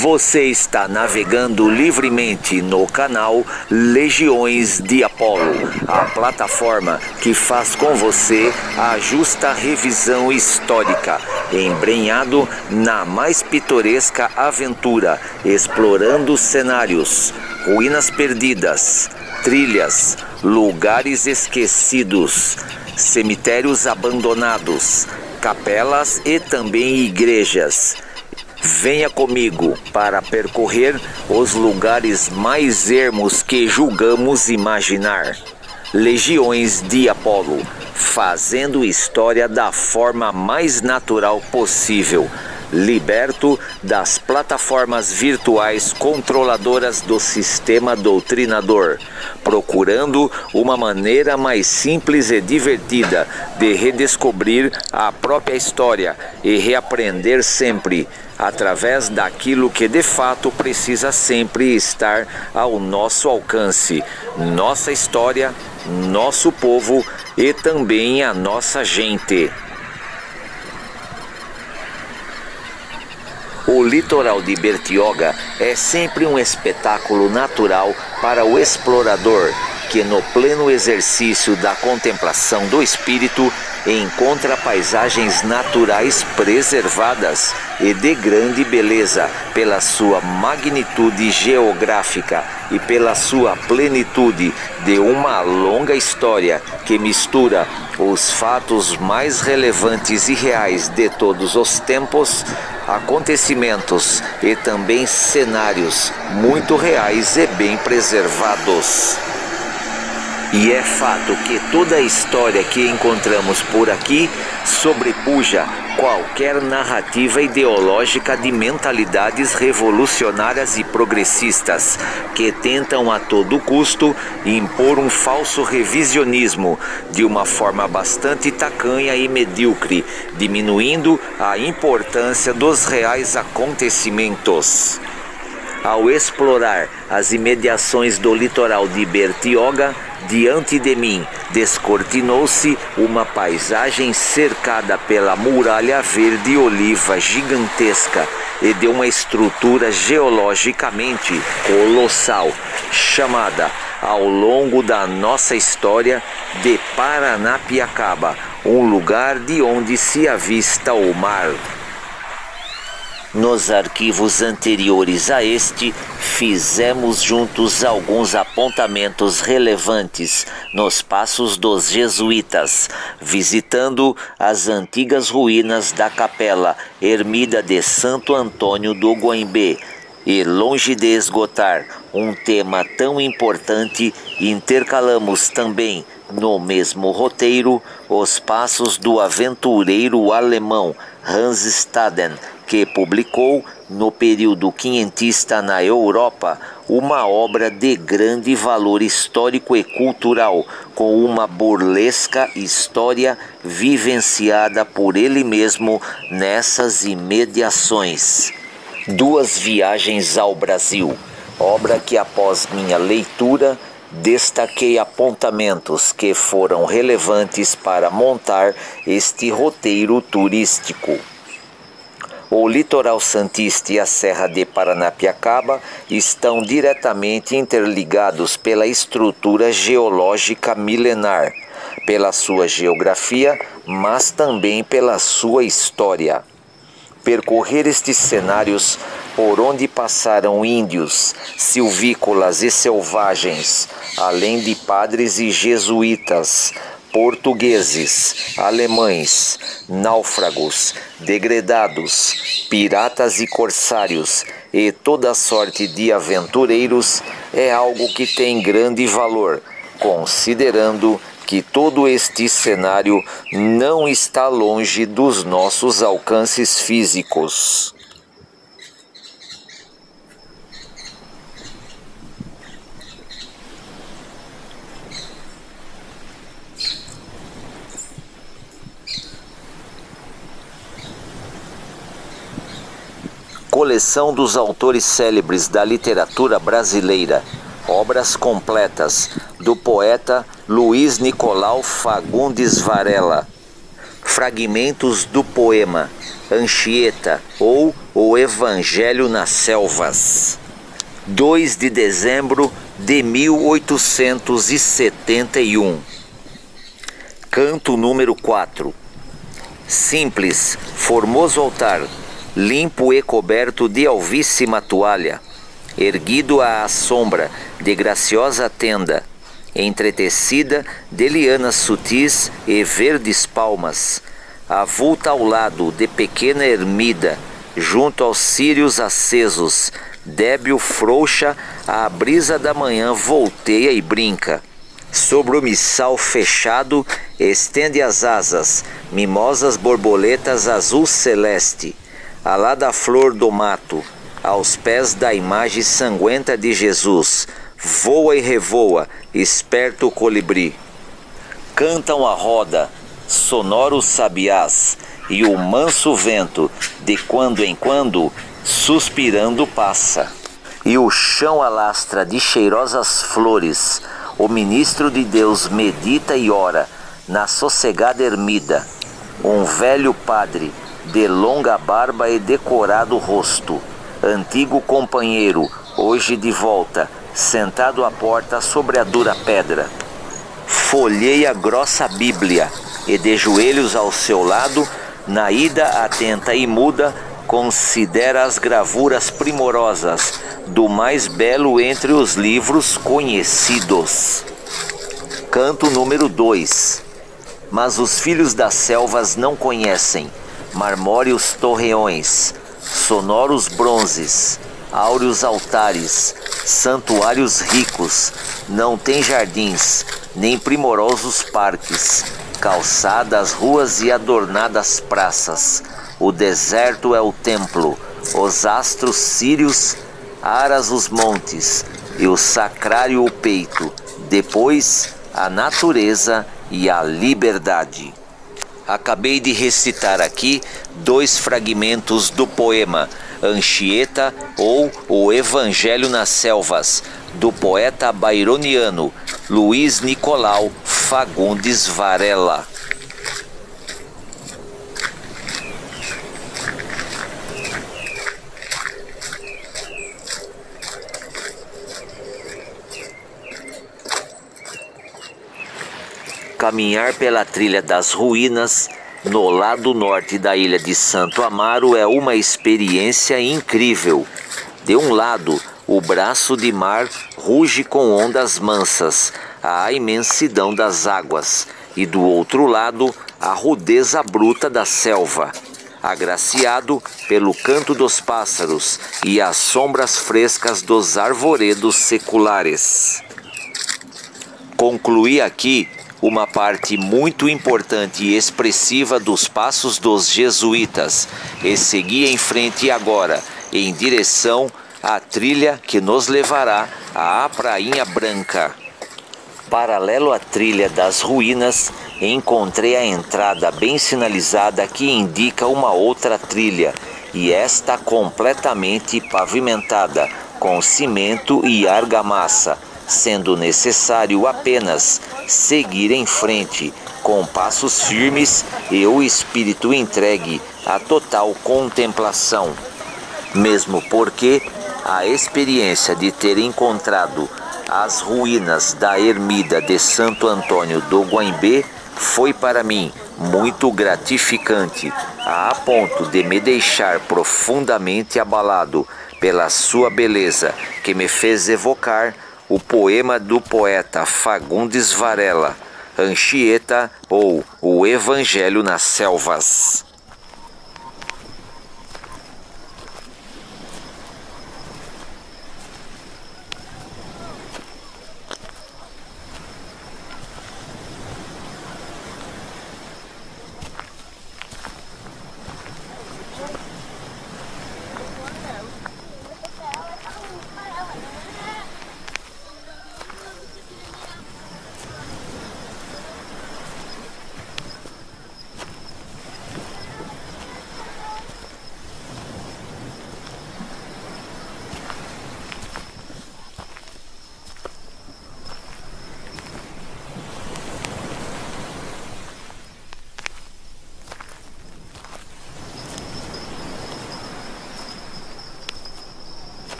Você está navegando livremente no canal Legiões de Apolo, a plataforma que faz com você a justa revisão histórica, embrenhado na mais pitoresca aventura, explorando cenários, ruínas perdidas, trilhas, lugares esquecidos, cemitérios abandonados, capelas e também igrejas. Venha comigo para percorrer os lugares mais ermos que julgamos imaginar. Legiões de Apolo, fazendo história da forma mais natural possível, liberto das plataformas virtuais controladoras do sistema doutrinador, procurando uma maneira mais simples e divertida de redescobrir a própria história e reaprender sempre, através daquilo que de fato precisa sempre estar ao nosso alcance: nossa história, nosso povo e também a nossa gente. O litoral de Bertioga é sempre um espetáculo natural para o explorador, que no pleno exercício da contemplação do espírito encontra paisagens naturais preservadas e de grande beleza pela sua magnitude geográfica e pela sua plenitude de uma longa história que mistura os fatos mais relevantes e reais de todos os tempos, acontecimentos e também cenários muito reais e bem preservados. E é fato que toda a história que encontramos por aqui sobrepuja qualquer narrativa ideológica de mentalidades revolucionárias e progressistas que tentam a todo custo impor um falso revisionismo de uma forma bastante tacanha e medíocre, diminuindo a importância dos reais acontecimentos. Ao explorar as imediações do litoral de Bertioga, diante de mim descortinou-se uma paisagem cercada pela muralha verde oliva gigantesca e de uma estrutura geologicamente colossal, chamada ao longo da nossa história de Paranapiacaba, um lugar de onde se avista o mar. Nos arquivos anteriores a este, fizemos juntos alguns apontamentos relevantes nos passos dos jesuítas, visitando as antigas ruínas da capela ermida de Santo Antônio do Guaimbê. E longe de esgotar um tema tão importante, intercalamos também no mesmo roteiro os passos do aventureiro alemão Hans Staden, que publicou, no período quinhentista na Europa, uma obra de grande valor histórico e cultural, com uma burlesca história vivenciada por ele mesmo nessas imediações. Duas Viagens ao Brasil, obra que após minha leitura destaquei apontamentos que foram relevantes para montar este roteiro turístico. O litoral santista e a Serra de Paranapiacaba estão diretamente interligados pela estrutura geológica milenar, pela sua geografia, mas também pela sua história. Percorrer estes cenários por onde passaram índios, silvícolas e selvagens, além de padres e jesuítas, portugueses, alemães, náufragos, degredados, piratas e corsários e toda sorte de aventureiros é algo que tem grande valor, considerando que todo este cenário não está longe dos nossos alcances físicos. Coleção dos autores célebres da literatura brasileira. Obras completas do poeta Luiz Nicolau Fagundes Varela. fragmentos do poema Anchieta ou O Evangelho nas Selvas. 2 de dezembro de 1871. Canto número 4. Simples, formoso altar, limpo e coberto de alvíssima toalha, erguido à sombra de graciosa tenda, entretecida de lianas sutis e verdes palmas, avulta ao lado de pequena ermida, junto aos círios acesos, débil frouxa, a brisa da manhã volteia e brinca. Sobre o missal fechado, estende as asas, mimosas borboletas azul celeste, alá da flor do mato, aos pés da imagem sanguenta de Jesus, voa e revoa, esperto o colibri. Cantam a roda, sonoros sabiás, e o manso vento, de quando em quando, suspirando passa. E o chão alastra de cheirosas flores, o ministro de Deus medita e ora, na sossegada ermida. Um velho padre, de longa barba e decorado rosto, antigo companheiro, hoje de volta, sentado à porta sobre a dura pedra. Folheia grossa Bíblia, e de joelhos ao seu lado, na ida atenta e muda, considera as gravuras primorosas do mais belo entre os livros conhecidos. Canto número 2. Mas os filhos das selvas não conhecem marmóreos torreões, sonoros bronzes, áureos altares, santuários ricos, não tem jardins, nem primorosos parques, calçadas, ruas e adornadas praças. O deserto é o templo, os astros sírios, aras os montes, e o sacrário o peito, depois a natureza e a liberdade. Acabei de recitar aqui 2 fragmentos do poema Anchieta ou O Evangelho nas Selvas, do poeta baironiano Luiz Nicolau Fagundes Varela. Caminhar pela trilha das ruínas no lado norte da ilha de Santo Amaro é uma experiência incrível. De um lado, o braço de mar ruge com ondas mansas, a imensidão das águas, e do outro lado, a rudeza bruta da selva, agraciado pelo canto dos pássaros e as sombras frescas dos arvoredos seculares. Concluí aqui uma parte muito importante e expressiva dos passos dos jesuítas e segui em frente agora, em direção à trilha que nos levará à Prainha Branca. Paralelo à trilha das ruínas, encontrei a entrada bem sinalizada que indica uma outra trilha, e esta completamente pavimentada, com cimento e argamassa, sendo necessário apenas seguir em frente, com passos firmes e o espírito entregue à total contemplação. Mesmo porque a experiência de ter encontrado as ruínas da ermida de Santo Antônio do Guaimbê foi para mim muito gratificante, a ponto de me deixar profundamente abalado pela sua beleza, que me fez evocar o poema do poeta Fagundes Varela, Anchieta ou O Evangelho nas Selvas.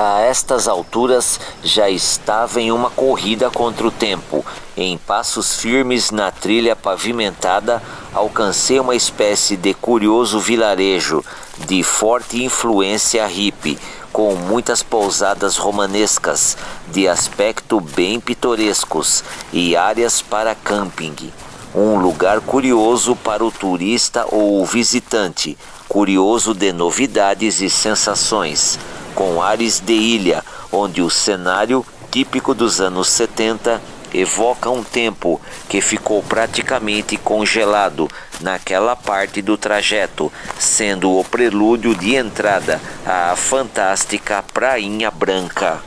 A estas alturas já estava em uma corrida contra o tempo. Em passos firmes na trilha pavimentada, alcancei uma espécie de curioso vilarejo de forte influência hippie, com muitas pousadas romanescas, de aspecto bem pitorescos, e áreas para camping. Um lugar curioso para o turista ou o visitante, curioso de novidades e sensações, com ares de ilha, onde o cenário, típico dos anos 70, evoca um tempo que ficou praticamente congelado naquela parte do trajeto, sendo o prelúdio de entrada à fantástica Prainha Branca.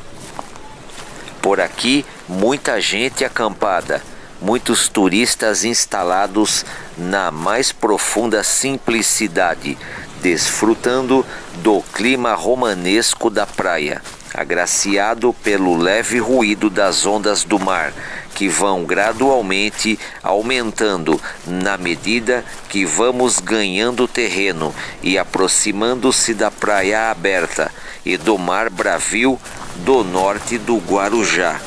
Por aqui, muita gente acampada, muitos turistas instalados na mais profunda simplicidade, desfrutando do clima romanesco da praia, agraciado pelo leve ruído das ondas do mar, que vão gradualmente aumentando na medida que vamos ganhando terreno e aproximando-se da praia aberta e do mar bravio do norte do Guarujá.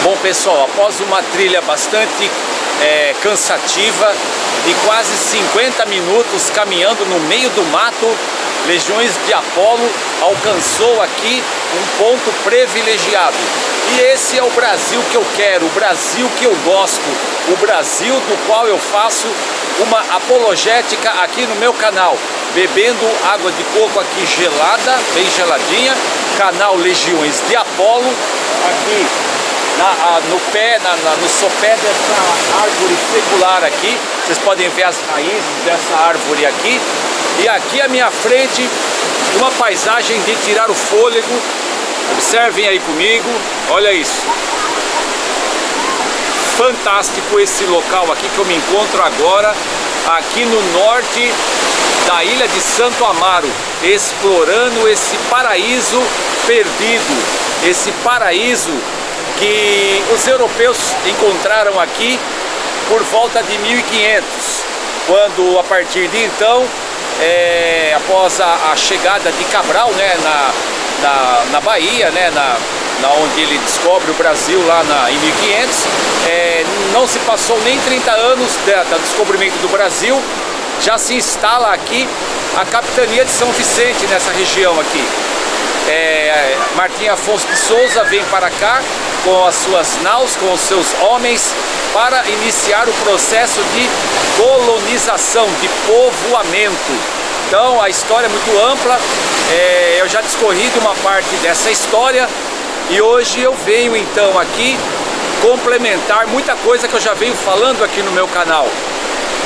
Bom pessoal, após uma trilha bastante cansativa de quase 50 minutos caminhando no meio do mato, Legiões de Apolo alcançou aqui um ponto privilegiado. E esse é o Brasil que eu quero, o Brasil que eu gosto, o Brasil do qual eu faço uma apologética aqui no meu canal, bebendo água de coco aqui gelada, bem geladinha, canal Legiões de Apolo, aqui no sopé dessa árvore secular aqui. Vocês podem ver as raízes dessa árvore aqui. E aqui à minha frente, uma paisagem de tirar o fôlego. Observem aí comigo, olha isso. Fantástico esse local aqui que eu me encontro agora, aqui no norte da ilha de Santo Amaro, explorando esse paraíso perdido, esse paraíso que os europeus encontraram aqui por volta de 1500, quando a partir de então, após a chegada de Cabral, né, na Bahia, né, onde ele descobre o Brasil lá em 1500, não se passou nem 30 anos do descobrimento do Brasil, já se instala aqui a capitania de São Vicente nessa região aqui. Martim Afonso de Souza vem para cá com as suas naus, com os seus homens, para iniciar o processo de colonização, de povoamento. Então a história é muito ampla, eu já discorri de uma parte dessa história e hoje eu venho então aqui complementar muita coisa que eu já venho falando aqui no meu canal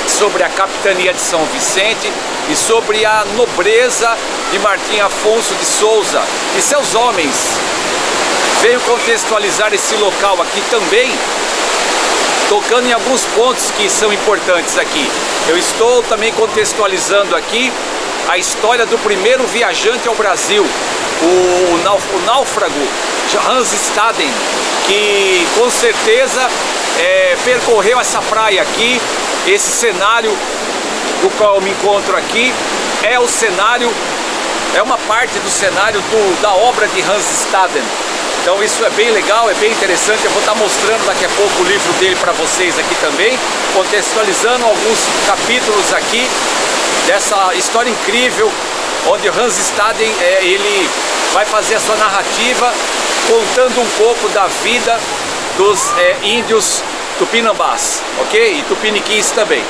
sobre a capitania de São Vicente e sobre a nobreza de Martim Afonso de Souza e seus homens. Venho contextualizar esse local aqui também, tocando em alguns pontos que são importantes aqui. Eu estou também contextualizando aqui a história do primeiro viajante ao Brasil, o náufrago Hans Staden, que com certeza percorreu essa praia aqui. Esse cenário do qual eu me encontro aqui é o cenário, é uma parte do cenário da obra de Hans Staden. Então isso é bem legal, é bem interessante. Eu vou estar mostrando daqui a pouco o livro dele para vocês aqui também, contextualizando alguns capítulos aqui dessa história incrível, onde Hans Staden ele vai fazer a sua narrativa contando um pouco da vida dos índios tupinambás, ok? E tupiniquins também.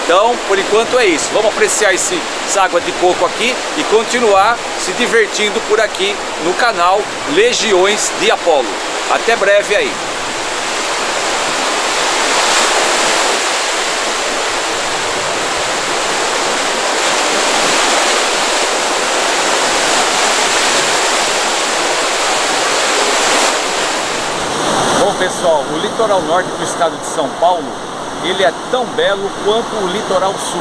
Então, por enquanto é isso. Vamos apreciar essa água de coco aqui e continuar se divertindo por aqui no canal Legiões de Apolo. Até breve aí. Bom, pessoal, o litoral norte do estado de São Paulo, ele é tão belo quanto o litoral sul,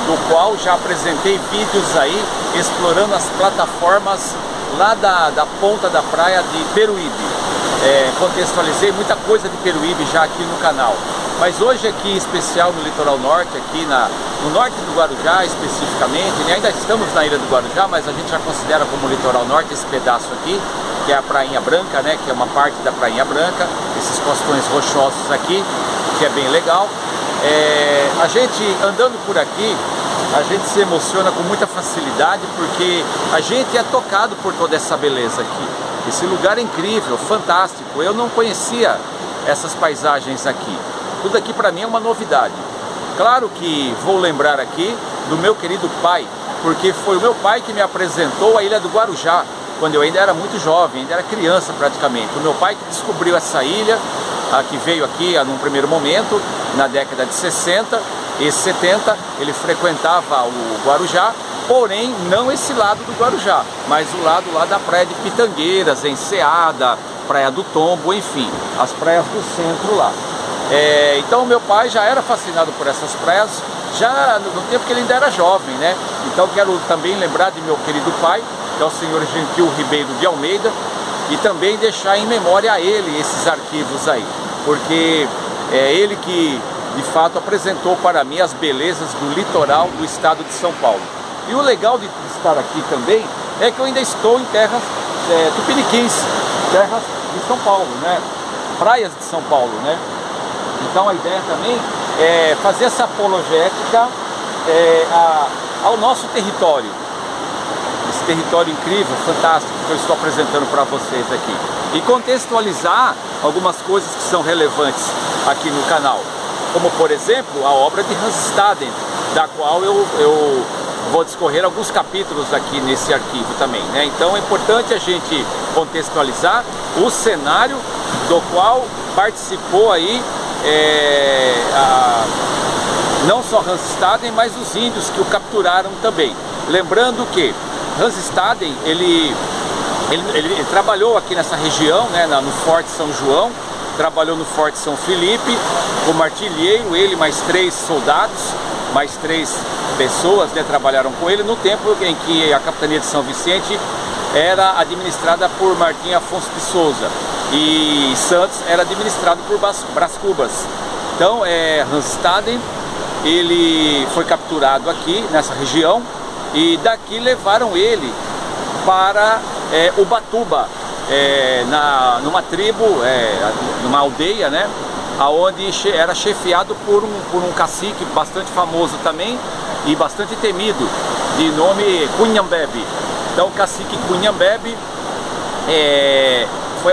do qual já apresentei vídeos aí explorando as plataformas lá da ponta da praia de Peruíbe. Contextualizei muita coisa de Peruíbe já aqui no canal. Mas hoje aqui, em especial no litoral norte, aqui no norte do Guarujá especificamente, né? Ainda estamos na ilha do Guarujá, mas a gente já considera como litoral norte esse pedaço aqui, que é a Prainha Branca, né? Que é uma parte da Prainha Branca, esses costões rochosos aqui, que é bem legal. A gente andando por aqui, a gente se emociona com muita facilidade, porque a gente é tocado por toda essa beleza aqui. Esse lugar é incrível, fantástico. Eu não conhecia essas paisagens aqui. Tudo aqui para mim é uma novidade. Claro que vou lembrar aqui do meu querido pai, porque foi o meu pai que me apresentou a Ilha do Guarujá, quando eu ainda era muito jovem, ainda era criança praticamente. O meu pai que descobriu essa ilha, que veio aqui num primeiro momento, na década de 60 e 70, ele frequentava o Guarujá, porém não esse lado do Guarujá, mas o lado lá da praia de Pitangueiras, Enseada, Praia do Tombo, enfim, as praias do centro lá. Então meu pai já era fascinado por essas praias, já no tempo que ele ainda era jovem, né? Então quero também lembrar de meu querido pai, que é o senhor Gentil Ribeiro de Almeida, e também deixar em memória a ele esses arquivos aí, porque é ele que de fato apresentou para mim as belezas do litoral do estado de São Paulo. E o legal de estar aqui também é que eu ainda estou em terras tupiniquins, terras de São Paulo, né? Praias de São Paulo, né? Então a ideia também é fazer essa apologética ao nosso território, esse território incrível, fantástico que eu estou apresentando para vocês aqui, e contextualizar algumas coisas que são relevantes aqui no canal, como por exemplo a obra de Hans Staden, da qual eu vou discorrer alguns capítulos aqui nesse arquivo também, né? Então é importante a gente contextualizar o cenário do qual participou aí não só Hans Staden, mas os índios que o capturaram também. Lembrando que Hans Staden, ele trabalhou aqui nessa região, né, no Forte São João, trabalhou no Forte São Felipe como artilheiro, ele mais 3 soldados, mais 3 pessoas, né, trabalharam com ele no tempo em que a capitania de São Vicente era administrada por Martim Afonso de Souza e Santos era administrado por Brás Cubas. Então Hans Staden, ele foi capturado aqui nessa região e daqui levaram ele para Ubatuba, numa tribo, numa aldeia, né, aonde era chefiado por um cacique bastante famoso também e bastante temido, de nome Cunhambebe. Então o cacique Cunhambebe,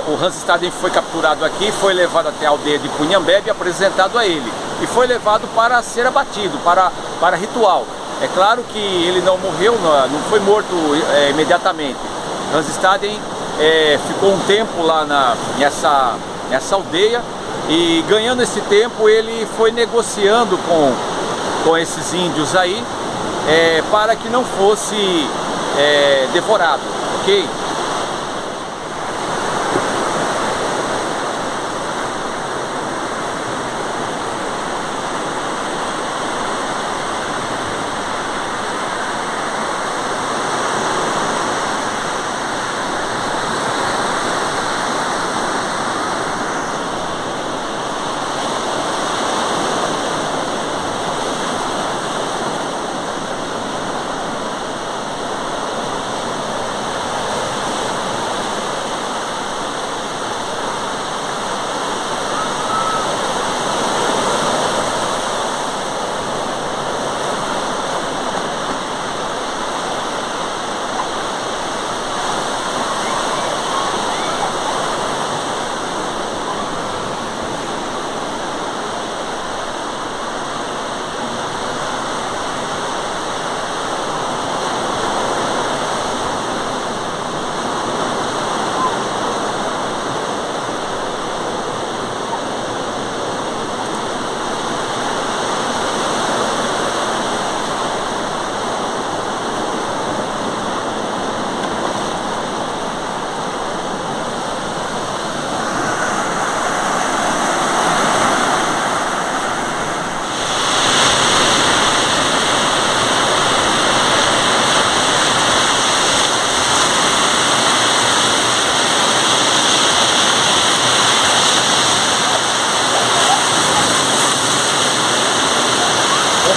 o Hans Staden foi capturado aqui, foi levado até a aldeia de Cunhambebe, apresentado a ele e foi levado para ser abatido, para ritual. É claro que ele não morreu, não foi morto imediatamente. Hans Staden ficou um tempo lá nessa aldeia e ganhando esse tempo ele foi negociando com esses índios aí para que não fosse devorado, ok?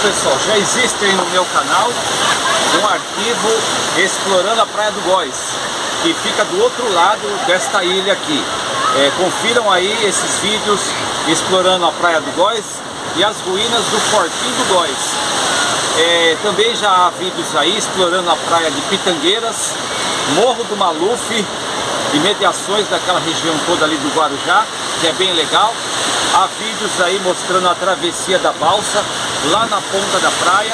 pessoal, já existe aí no meu canal um arquivo explorando a Praia do Góis, que fica do outro lado desta ilha aqui. Confiram aí esses vídeos explorando a Praia do Góis e as ruínas do Fortinho do Góis. Também já há vídeos aí explorando a praia de Pitangueiras, Morro do Maluf, imediações daquela região toda ali do Guarujá, que é bem legal. Há vídeos aí mostrando a travessia da balsa lá na ponta da praia,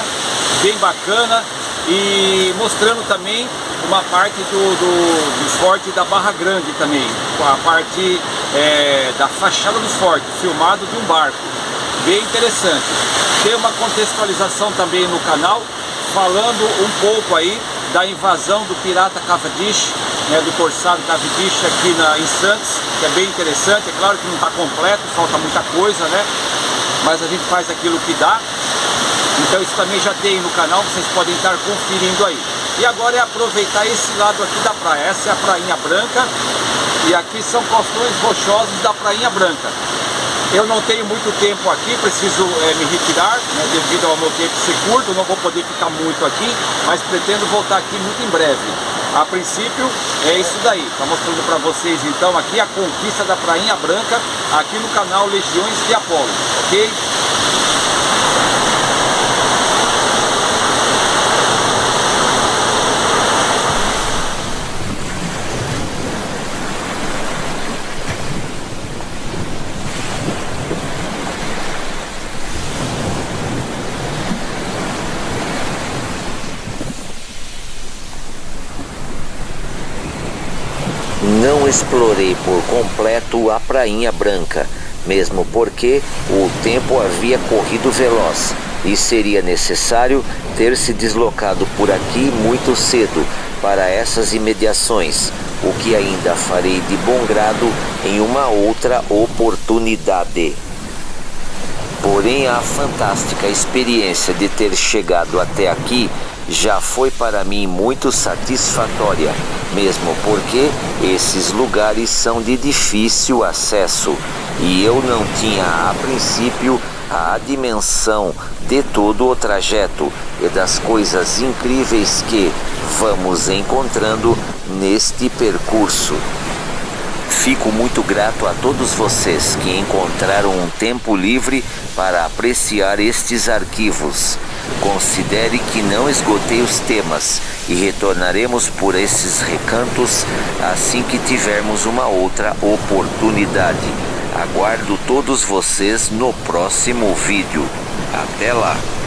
bem bacana, e mostrando também uma parte do forte da Barra Grande também, a parte da fachada do forte, filmado de um barco, bem interessante. Tem uma contextualização também no canal, falando um pouco aí da invasão do pirata Cavendish, do corsário Cavendish aqui em Santos, que é bem interessante. É claro que não está completo, falta muita coisa, né? Mas a gente faz aquilo que dá. Então isso também já tem no canal, vocês podem estar conferindo aí. E agora é aproveitar esse lado aqui da praia. Essa é a Prainha Branca e aqui são costões rochosos da Prainha Branca. Eu não tenho muito tempo aqui, preciso me retirar, devido ao meu tempo ser curto, não vou poder ficar muito aqui, mas pretendo voltar aqui muito em breve. A princípio é isso daí, tá mostrando para vocês então aqui a conquista da Prainha Branca, aqui no canal Legiões de Apolo, ok? Não explorei por completo a Prainha Branca, mesmo porque o tempo havia corrido veloz e seria necessário ter se deslocado por aqui muito cedo para essas imediações, o que ainda farei de bom grado em uma outra oportunidade. Porém, a fantástica experiência de ter chegado até aqui já foi para mim muito satisfatória, mesmo porque esses lugares são de difícil acesso e eu não tinha a princípio a dimensão de todo o trajeto e das coisas incríveis que vamos encontrando neste percurso. Fico muito grato a todos vocês que encontraram um tempo livre para apreciar estes arquivos. Considere que não esgotei os temas e retornaremos por esses recantos assim que tivermos uma outra oportunidade. Aguardo todos vocês no próximo vídeo. Até lá!